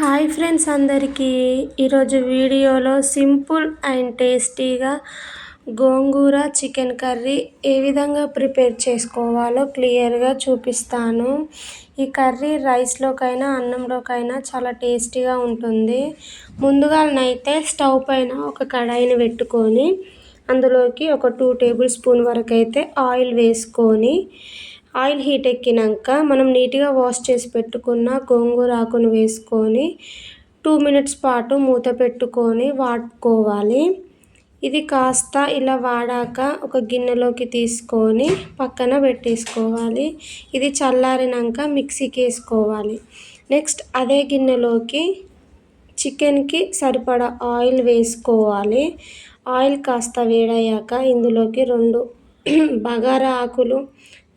Hi friends అందరికీ ఈరోజు వీడియోలో సింపుల్ అండ్ టేస్టీగా గోంగూర చికెన్ కర్రీ ఏ విధంగా ప్రిపేర్ చేసుకోవాలో క్లియర్గా చూపిస్తాను. ఈ కర్రీ రైస్లోకైనా అన్నంలోకైనా చాలా టేస్టీగా ఉంటుంది. ముందుగానైతే స్టవ్ పైన ఒక కడాయిని పెట్టుకొని అందులోకి ఒక 2 టేబుల్ స్పూన్ వరకు అయితే ఆయిల్ వేసుకొని ఆయిల్ హీట్ ఎక్కినాక మనం నీట్గా వాష్ చేసి పెట్టుకున్న గోంగూర ఆకును వేసుకొని 2 మినిట్స్ పాటు మూత పెట్టుకొని వాడుకోవాలి. ఇది కాస్త ఇలా వాడాక ఒక గిన్నెలోకి తీసుకొని పక్కన పెట్టేసుకోవాలి. ఇది చల్లారినాక మిక్సీకి వేసుకోవాలి. నెక్స్ట్ అదే గిన్నెలోకి చికెన్కి సరిపడా ఆయిల్ వేసుకోవాలి. ఆయిల్ కాస్త వేడయ్యాక ఇందులోకి 2 బగారా ఆకులు,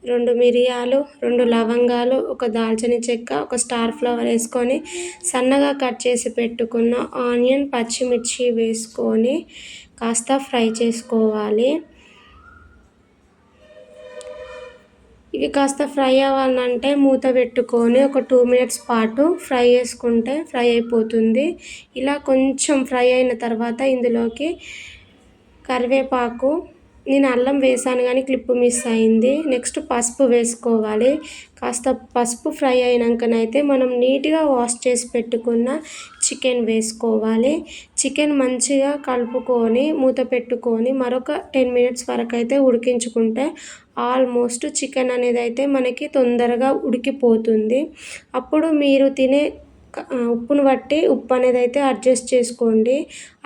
2 మిరియాలు, 2 లవంగాలు, ఒక దాల్చిన చెక్క, ఒక స్టార్ ఫ్లవర్ వేసుకొని సన్నగా కట్ చేసి పెట్టుకున్న ఆనియన్, పచ్చిమిర్చి వేసుకొని కాస్త ఫ్రై చేసుకోవాలి. ఇవి కాస్త ఫ్రై అవ్వాలంటే మూత పెట్టుకొని ఒక 2 మినిట్స్ పాటు ఫ్రై చేసుకుంటే ఫ్రై అయిపోతుంది. ఇలా కొంచెం ఫ్రై అయిన తర్వాత ఇందులోకి కరివేపాకు, నేను అల్లం వేసాను కానీ క్లిప్ మిస్ అయింది. నెక్స్ట్ పసుపు వేసుకోవాలి. కాస్త పసుపు ఫ్రై అయినాకనైతే మనం నీట్గా వాష్ చేసి పెట్టుకున్న చికెన్ వేసుకోవాలి. చికెన్ మంచిగా కలుపుకొని మూత పెట్టుకొని మరొక 10 మినిట్స్ వరకు అయితే ఉడికించుకుంటే ఆల్మోస్ట్ చికెన్ అనేది అయితే మనకి తొందరగా ఉడికిపోతుంది. అప్పుడు మీరు తినే ఉప్పును బట్టి ఉప్పు అనేది అయితే అడ్జస్ట్ చేసుకోండి.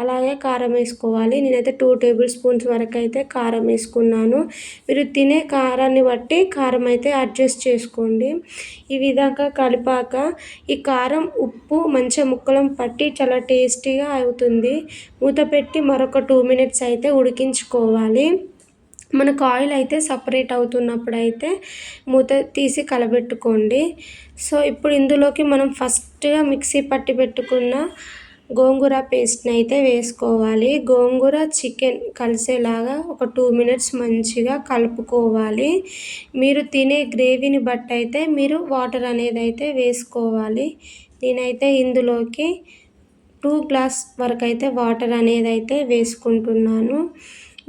అలాగే కారం వేసుకోవాలి. నేనైతే 2 టేబుల్ స్పూన్స్ వరకు అయితే కారం వేసుకున్నాను. మీరు తినే కారాన్ని బట్టి కారం అయితే అడ్జస్ట్ చేసుకోండి. ఈ విధంగా కలిపాక ఈ కారం ఉప్పు మంచిగా ముక్కలను పట్టి చాలా టేస్టీగా అవుతుంది. మూత పెట్టి మరొక 2 మినిట్స్ అయితే ఉడికించుకోవాలి. మనకు ఆయిల్ అయితే సపరేట్ అవుతున్నప్పుడు అయితే మూత తీసి కలబెట్టుకోండి. సో ఇప్పుడు ఇందులోకి మనం ఫస్ట్గా మిక్సీ పట్టి పెట్టుకున్న గోంగూర పేస్ట్ని అయితే వేసుకోవాలి. గోంగూర చికెన్ కలిసేలాగా ఒక 2 మినిట్స్ మంచిగా కలుపుకోవాలి. మీరు తినే గ్రేవీని బట్టి అయితే మీరు వాటర్ అనేది అయితే వేసుకోవాలి. నేనైతే ఇందులోకి 2 గ్లాస్ వరకు అయితే వాటర్ అనేది అయితే వేసుకుంటున్నాను.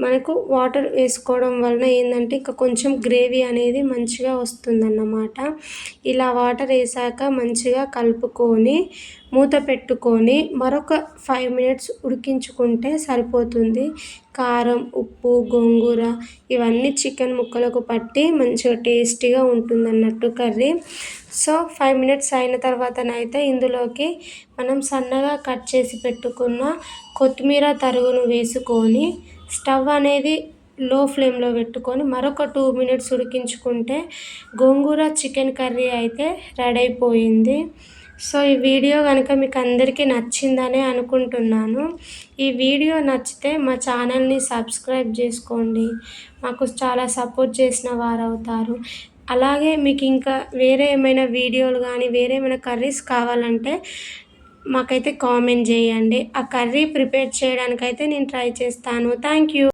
మనకు వాటర్ వేసుకోవడం వలన ఏంటంటే ఇంకా కొంచెం గ్రేవీ అనేది మంచిగా వస్తుందన్నమాట. ఇలా వాటర్ వేసాక మంచిగా కలుపుకొని మూత పెట్టుకొని మరొక 5 మినిట్స్ ఉడికించుకుంటే సరిపోతుంది. కారం, ఉప్పు, గోంగూర ఇవన్నీ చికెన్ ముక్కలకు పట్టి మంచిగా టేస్టీగా ఉంటుందన్నట్టు కర్రీ. సో 5 మినిట్స్ అయిన తర్వాతనైతే ఇందులోకి మనం సన్నగా కట్ చేసి పెట్టుకున్న కొత్తిమీర తరుగును వేసుకొని స్టవ్ అనేది లో ఫ్లేమ్లో పెట్టుకొని మరొక 2 మినిట్స్ ఉడికించుకుంటే గోంగూర చికెన్ కర్రీ అయితే రెడీ అయిపోయింది. సో ఈ వీడియో కనుక మీకు అందరికీ నచ్చిందనే అనుకుంటున్నాను. ఈ వీడియో నచ్చితే మా ఛానల్ని సబ్స్క్రైబ్ చేసుకోండి. మాకు చాలా సపోర్ట్ చేసిన వారు అవుతారు. అలాగే మీకు ఇంకా వేరే ఏమైనా వీడియోలు కానీ వేరే ఏమైనా కర్రీస్ కావాలంటే మాకైతే కామెంట్ చేయండి. ఆ కర్రీ ప్రిపేర్ చేయడానికైతే నేను ట్రై చేస్తాను. Thank you.